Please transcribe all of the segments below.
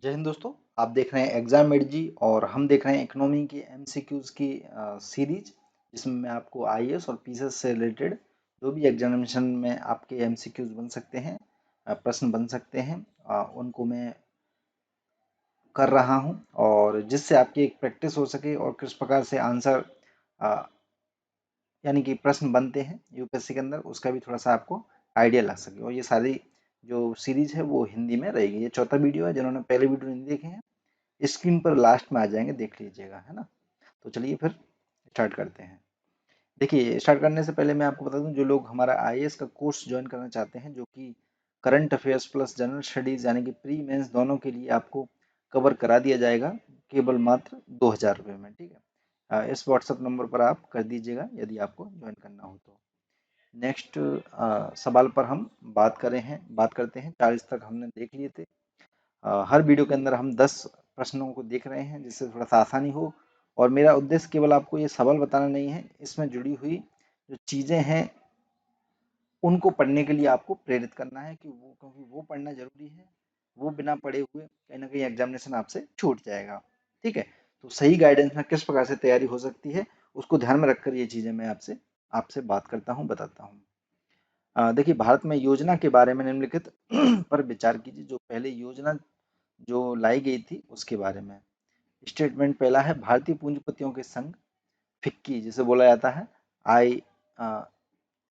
जय हिंद दोस्तों। आप देख रहे हैं एग्जाम मेड जी और हम देख रहे हैं इकोनॉमी के एमसीक्यूज की सीरीज, जिसमें मैं आपको आईएएस और पीसीएस से रिलेटेड जो भी एग्जामिनेशन में आपके एमसीक्यूज बन सकते हैं, प्रश्न बन सकते हैं, उनको मैं कर रहा हूं, और जिससे आपकी एक प्रैक्टिस हो सके और किस प्रकार से आंसर यानी कि प्रश्न बनते हैं यूपीएससी के अंदर, उसका भी थोड़ा सा आपको आइडिया लग सके। और ये सारी जो सीरीज है वो हिंदी में रहेगी। ये चौथा वीडियो है। जिन्होंने पहले वीडियो नहीं देखे हैं, स्क्रीन पर लास्ट में आ जाएंगे, देख लीजिएगा, है ना। तो चलिए फिर स्टार्ट करते हैं। देखिए, स्टार्ट करने से पहले मैं आपको बता दूं, जो लोग हमारा आईएएस का कोर्स ज्वाइन करना चाहते हैं, जो कि current affairs plus general studies यानी कि प्री मेंस दोनों के लिए आपको कवर करा दिया जाएगा, केवल मात्र 2000 रुपये में। ठीक है, इस व्हाट्सएप नंबर पर आप कर दीजिएगा यदि आपको ज्वाइन करना हो तो। नेक्स्ट सवाल पर हम बात करते हैं। 40 तक हमने देख लिए थे। हर वीडियो के अंदर हम 10 प्रश्नों को देख रहे हैं, जिससे थोड़ा सा आसानी हो। और मेरा उद्देश्य केवल आपको ये सवाल बताना नहीं है, इसमें जुड़ी हुई जो चीज़ें हैं उनको पढ़ने के लिए आपको प्रेरित करना है, क्योंकि वो पढ़ना जरूरी है। वो बिना पढ़े हुए कहीं ना कहीं एग्जामिनेशन आपसे छूट जाएगा। ठीक है, तो सही गाइडेंस में किस प्रकार से तैयारी हो सकती है, उसको ध्यान में रखकर ये चीज़ें मैं आपसे आपसे बात करता हूँ, बताता हूँ। देखिए, भारत में योजना के बारे में निम्नलिखित पर विचार कीजिए। जो पहले योजना जो लाई गई थी उसके बारे में। स्टेटमेंट पहला है, भारतीय पूंजीपतियों के संघ फिक्की, जिसे बोला जाता है आई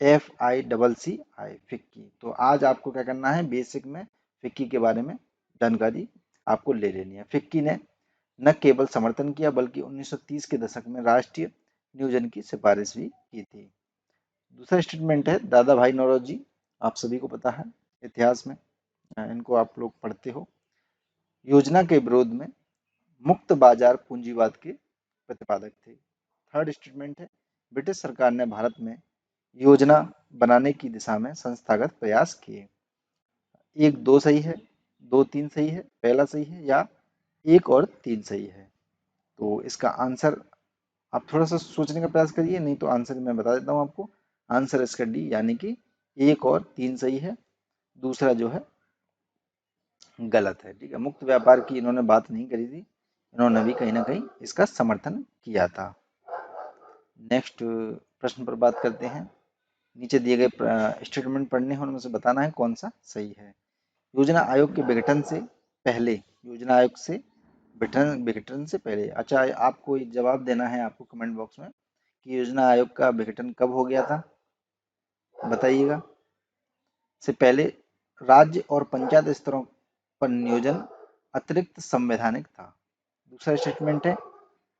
FICCI फिक्की। तो आज आपको क्या करना है, बेसिक में फिक्की के बारे में जानकारी आपको ले लेनी है। फिक्की ने न केवल समर्थन किया, बल्कि 1930 के दशक में राष्ट्रीय नियोजन की सिफारिश भी की थी। दूसरा स्टेटमेंट है, दादा भाई नौरोजी। आप सभी को पता है इतिहास में, इनको आप लोग पढ़ते हो। योजना के विरोध में मुक्त बाजार पूंजीवाद के प्रतिपादक थे। थर्ड स्टेटमेंट है, ब्रिटिश सरकार ने भारत में योजना बनाने की दिशा में संस्थागत प्रयास किए। एक दो सही है, दो तीन सही है, पहला सही है, या एक और तीन सही है। तो इसका आंसर आप थोड़ा सा सोचने का प्रयास करिए, नहीं तो आंसर मैं बता देता हूँ आपको। आंसर इसका डी, यानी कि एक और तीन सही है। दूसरा जो है गलत है। ठीक है, मुक्त व्यापार की इन्होंने बात नहीं करी थी, इन्होंने भी कहीं ना कहीं इसका समर्थन किया था। नेक्स्ट प्रश्न पर बात करते हैं। नीचे दिए गए स्टेटमेंट पढ़ने हैं, उनमें से बताना है कौन सा सही है। योजना आयोग के विघटन से पहले, योजना आयोग से विघटन विघटन से पहले, अच्छा, आपको जवाब देना है आपको कमेंट बॉक्स में कि योजना आयोग का विघटन कब हो गया था, बताइएगा। से पहले राज्य और पंचायत स्तरों पर नियोजन अतिरिक्त संवैधानिक था। दूसरा स्टेटमेंट है,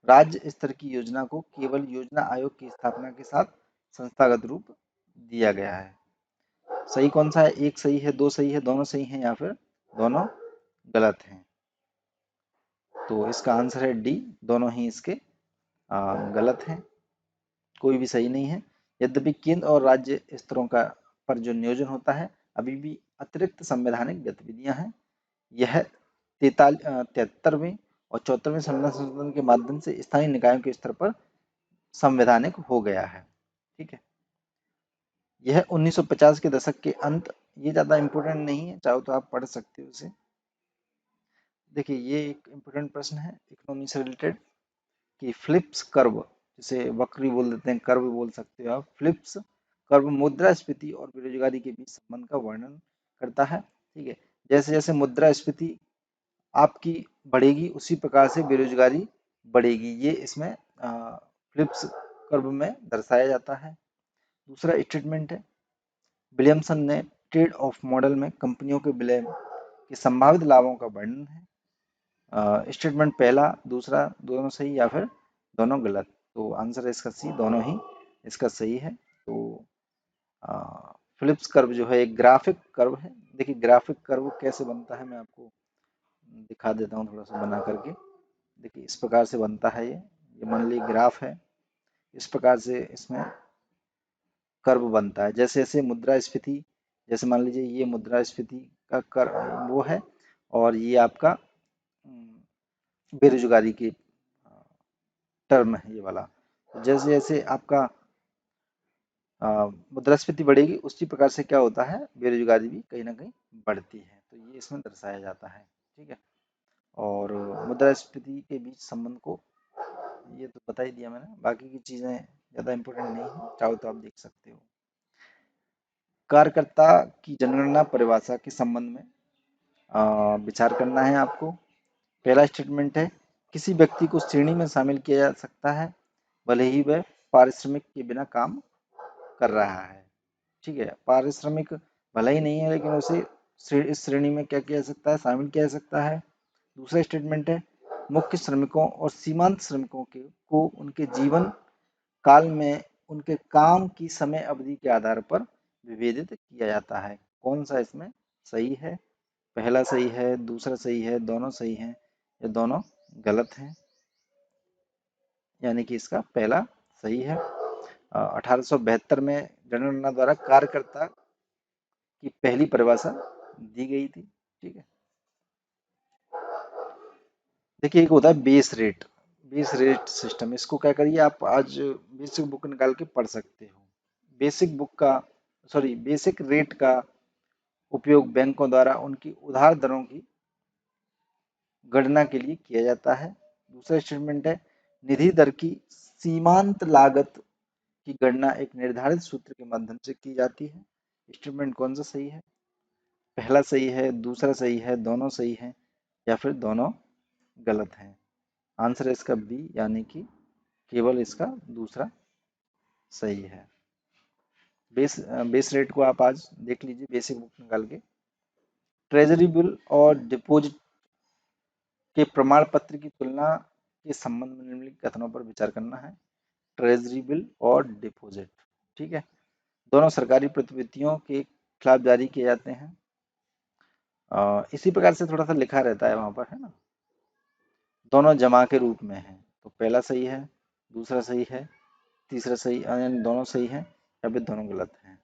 राज्य स्तर की योजना को केवल योजना आयोग की स्थापना के साथ संस्थागत रूप दिया गया है। सही कौन सा है, एक सही है, दो सही है, दोनों सही हैं, या फिर दोनों गलत हैं। तो इसका आंसर है डी, दोनों ही इसके गलत हैं, कोई भी सही नहीं है। यद्यपि केंद्र और राज्य स्तरों का पर जो नियोजन होता है, अभी भी अतिरिक्त संवैधानिक गतिविधियां हैं। यह 73वें और 74वें संविधान संशोधन के माध्यम से स्थानीय निकायों के स्तर पर संवैधानिक हो गया है। ठीक है, यह 1950 के दशक के अंत, ये ज़्यादा इम्पोर्टेंट नहीं है, चाहो तो आप पढ़ सकते हो इसे। देखिए, ये एक इम्पोर्टेंट प्रश्न है इकोनॉमी से रिलेटेड, कि फ्लिप्स कर्व, जिसे वक्री बोल देते हैं, कर्व बोल सकते हो आप, फ्लिप्स कर्व मुद्रास्फीति और बेरोजगारी के बीच संबंध का वर्णन करता है। ठीक है, जैसे जैसे मुद्रास्फीति आपकी बढ़ेगी, उसी प्रकार से बेरोजगारी बढ़ेगी, ये इसमें फ्लिप्स कर्व में दर्शाया जाता है। दूसरा स्टेटमेंट है, विलियमसन ने ट्रेड ऑफ मॉडल में कंपनियों के विलय के संभावित लाभों का वर्णन है। स्टेटमेंट पहला दूसरा दोनों सही, या फिर दोनों गलत। तो आंसर है इसका सी, दोनों ही इसका सही है। तो फिलिप्स कर्व जो है एक ग्राफिक कर्व है। देखिए, ग्राफिक कर्व कैसे बनता है, मैं आपको दिखा देता हूँ थोड़ा सा बना करके। देखिए, इस प्रकार से बनता है। ये मान लीजिए ग्राफ है, इस प्रकार से इसमें कर्व बनता है। जैसे जैसे मुद्रास्फीति, जैसे मान लीजिए ये मुद्रास्फीति का कर वो है, और ये आपका बेरोजगारी की टर्म है ये वाला। तो जैसे जैसे आपका मुद्रास्फीति बढ़ेगी, उसी प्रकार से क्या होता है, बेरोजगारी भी कहीं ना कहीं बढ़ती है। तो ये इसमें दर्शाया जाता है। ठीक है, और मुद्रास्फीति के बीच संबंध को ये तो बता ही दिया मैंने, बाकी की चीजें ज्यादा इंपॉर्टेंट नहीं है, चाहो तो आप देख सकते हो। कार्यकर्ता की जनगणना परिभाषा के संबंध में विचार करना है आपको। पहला स्टेटमेंट है, किसी व्यक्ति को श्रेणी में शामिल किया जा सकता है भले ही वह पारिश्रमिक के बिना काम कर रहा है। ठीक है, पारिश्रमिक भला ही नहीं है लेकिन उसे इस श्रेणी में क्या किया जा सकता है, शामिल किया जा सकता है। दूसरा स्टेटमेंट है, मुख्य श्रमिकों और सीमांत श्रमिकों के को उनके जीवन काल में उनके काम की समय अवधि के आधार पर विभेदित किया जाता है। कौन सा इसमें सही है? पहला सही है, दूसरा सही है, दोनों सही हैं या दोनों गलत हैं? यानी कि इसका पहला सही है। 1872 में जनगणना द्वारा कार्यकर्ता की पहली परिभाषा दी गई थी। ठीक है, देखिए एक होता है base rate, base rate system, इसको क्या करिए आप आज बेसिक बुक निकाल के पढ़ सकते हो। बेसिक बुक का सॉरी बेसिक रेट का उपयोग बैंकों द्वारा उनकी उधार दरों की गणना के लिए किया जाता है। दूसरा स्टेटमेंट है, निधि दर की सीमांत लागत की गणना एक निर्धारित सूत्र के माध्यम से की जाती है। स्टेटमेंट कौन सा सही है? पहला सही है, दूसरा सही है, दोनों सही है या फिर दोनों गलत हैं? आंसर है इसका बी, यानी कि केवल इसका दूसरा सही है। बेस रेट को आप आज देख लीजिए बेसिक बुक निकाल के। ट्रेजरी बिल और डिपॉजिट के प्रमाण पत्र की तुलना के संबंध में निम्नलिखित कथनों पर विचार करना है। ट्रेजरी बिल और डिपॉजिट, ठीक है, दोनों सरकारी प्रतिभूतियों के खिलाफ जारी किए जाते हैं। इसी प्रकार से थोड़ा सा लिखा रहता है वहां पर, है ना। दोनों जमा के रूप में है, तो पहला सही है, दूसरा सही है, तीसरा सही, यानी दोनों सही है या फिर दोनों गलत हैं?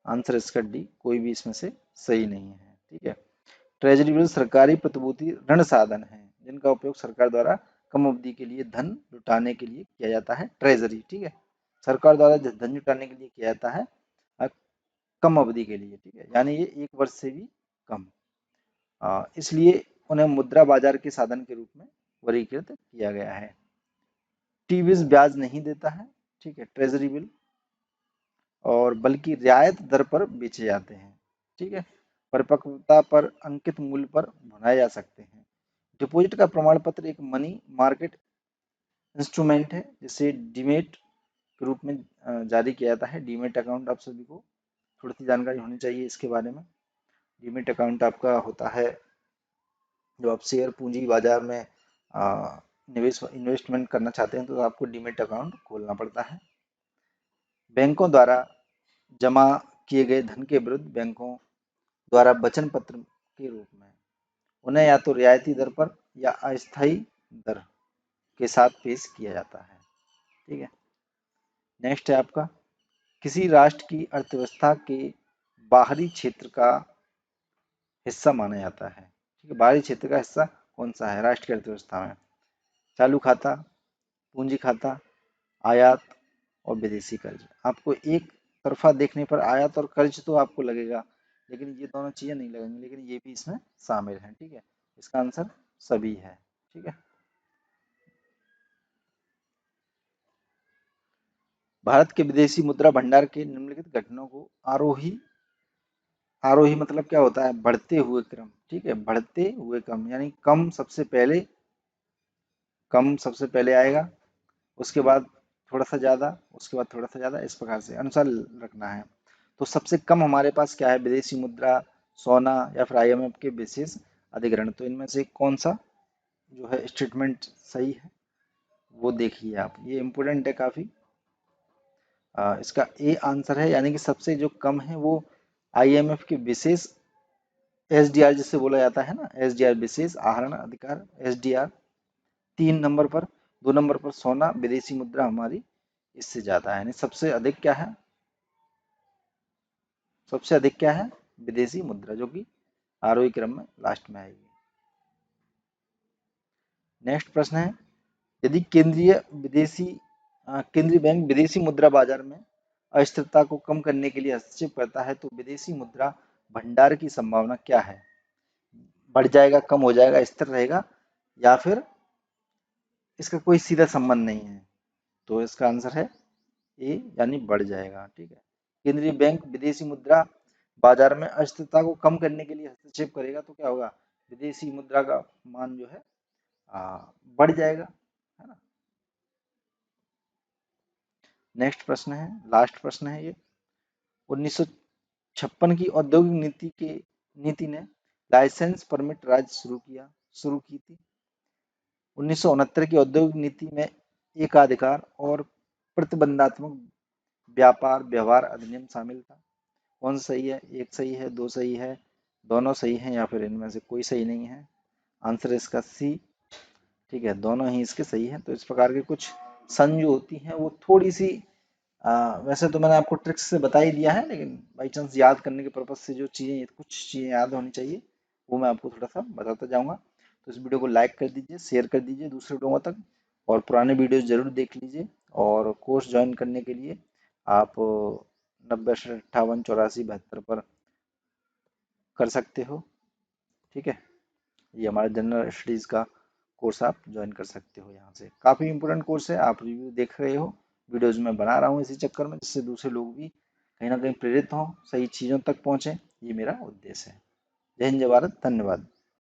आंसर इसका डी, कोई भी इसमें से सही नहीं है। ठीक है, ट्रेजरी बिल सरकारी प्रतिभूति ऋण साधन है जिनका उपयोग सरकार द्वारा कम अवधि के लिए धन जुटाने के लिए किया जाता है। ट्रेजरी, ठीक है, सरकार द्वारा धन जुटाने के लिए किया जाता है अ, कम अवधि के लिए, ठीक है, यानी ये 1 वर्ष से भी कम। इसलिए उन्हें मुद्रा बाजार के साधन के रूप में वर्गीकृत किया गया है। टी बिल्स ब्याज नहीं देता है, ठीक है, ट्रेजरी बिल, और बल्कि रियायत दर पर बेचे जाते हैं। ठीक है, परिपक्वता पर अंकित मूल्य पर भुनाए जा सकते हैं। डिपॉजिट का प्रमाण पत्र एक मनी मार्केट इंस्ट्रूमेंट है जिसे डीमेट के रूप में जारी किया जाता है। डीमेट अकाउंट आप सभी को थोड़ी सी जानकारी होनी चाहिए इसके बारे में। डीमेट अकाउंट आपका होता है जो आप शेयर पूंजी बाजार में निवेश इन्वेस्टमेंट करना चाहते हैं तो आपको डीमेट अकाउंट खोलना पड़ता है। बैंकों द्वारा जमा किए गए धन के विरुद्ध बैंकों द्वारा वचन पत्र के रूप में उन्हें या तो रियायती दर पर या अस्थायी दर के साथ पेश किया जाता है। ठीक है, नेक्स्ट है आपका, किसी राष्ट्र की अर्थव्यवस्था के बाहरी क्षेत्र का हिस्सा माना जाता है। ठीक है, बाहरी क्षेत्र का हिस्सा कौन सा है राष्ट्र की अर्थव्यवस्था में? चालू खाता, पूंजी खाता, आयात और विदेशी कर्ज। आपको एक तरफा देखने पर आयात और कर्ज तो आपको लगेगा, लेकिन ये दोनों चीजें नहीं लगेंगी, लेकिन ये भी इसमें शामिल है। ठीक है, इसका आंसर सभी है। ठीक है, भारत के विदेशी मुद्रा भंडार के निम्नलिखित घटनाओं को आरोही, आरोही मतलब क्या होता है? बढ़ते हुए क्रम। ठीक है, बढ़ते हुए क्रम यानी कम सबसे पहले आएगा, उसके बाद थोड़ा सा ज्यादा, उसके बाद थोड़ा सा ज्यादा, इस प्रकार से अनुसार रखना है। तो सबसे कम हमारे पास क्या है? विदेशी मुद्रा, सोना या फिर आईएमएफ के विशेष अधिग्रहण। तो इनमें से कौन सा जो है स्टेटमेंट सही है वो देखिए आप, ये इंपॉर्टेंट है काफी। इसका ए आंसर है, यानी कि सबसे जो कम है वो आईएमएफ के विशेष एसडीआर जिसे बोला जाता है ना, एसडीआर विशेष आहरण अधिकार, एसडीआर 3 नंबर पर। 2 नंबर पर सोना, विदेशी मुद्रा हमारी इससे ज्यादा है, यानी सबसे अधिक क्या है? सबसे अधिक क्या है? विदेशी मुद्रा, जो कि आरोही क्रम में लास्ट में आएगी। नेक्स्ट प्रश्न है, यदि केंद्रीय बैंक विदेशी मुद्रा बाजार में अस्थिरता को कम करने के लिए हस्तक्षेप करता है तो विदेशी मुद्रा भंडार की संभावना क्या है? बढ़ जाएगा, कम हो जाएगा, स्थिर रहेगा या फिर इसका कोई सीधा संबंध नहीं है। तो इसका आंसर है ए, यानी बढ़ जाएगा। ठीक है। केंद्रीय बैंक विदेशी मुद्रा बाजार में अस्थिरता को कम करने के लिए हस्तक्षेप करेगा तो क्या होगा, विदेशी मुद्रा का मान जो है बढ़ जाएगा, है ना। नेक्स्ट प्रश्न है, लास्ट प्रश्न है ये। 1956 की औद्योगिक नीति ने लाइसेंस परमिट राज्य शुरू की थी। 1969 की औद्योगिक नीति में एकाधिकार और प्रतिबंधात्मक व्यापार व्यवहार अधिनियम शामिल था। कौन सा सही है, एक सही है, दो सही है, दोनों सही है, या फिर इनमें से कोई सही नहीं है। आंसर है इसका सी। ठीक है, दोनों ही इसके सही हैं। तो इस प्रकार की कुछ सन जो होती हैं वो थोड़ी सी वैसे तो मैंने आपको ट्रिक्स से बता ही दिया है, लेकिन बाई चांस याद करने के पर्पज से जो चीज़ें, कुछ चीज़ें याद होनी चाहिए, वो मैं आपको थोड़ा सा बताता जाऊंगा। तो इस वीडियो को लाइक कर दीजिए, शेयर कर दीजिए दूसरे लोगों तक, और पुराने वीडियोस जरूर देख लीजिए। और कोर्स ज्वाइन करने के लिए आप 90 68 84 72 पर कर सकते हो। ठीक है, ये हमारे जनरल स्टडीज़ का कोर्स आप ज्वाइन कर सकते हो। यहाँ से काफ़ी इंपोर्टेंट कोर्स है, आप रिव्यू देख रहे हो, वीडियोज़ में बना रहा हूँ इसी चक्कर में, जिससे दूसरे लोग भी कहीं ना कहीं प्रेरित हों, सही चीज़ों तक पहुँचें। ये मेरा उद्देश्य है। जय हिंद, जय भारत, धन्यवाद।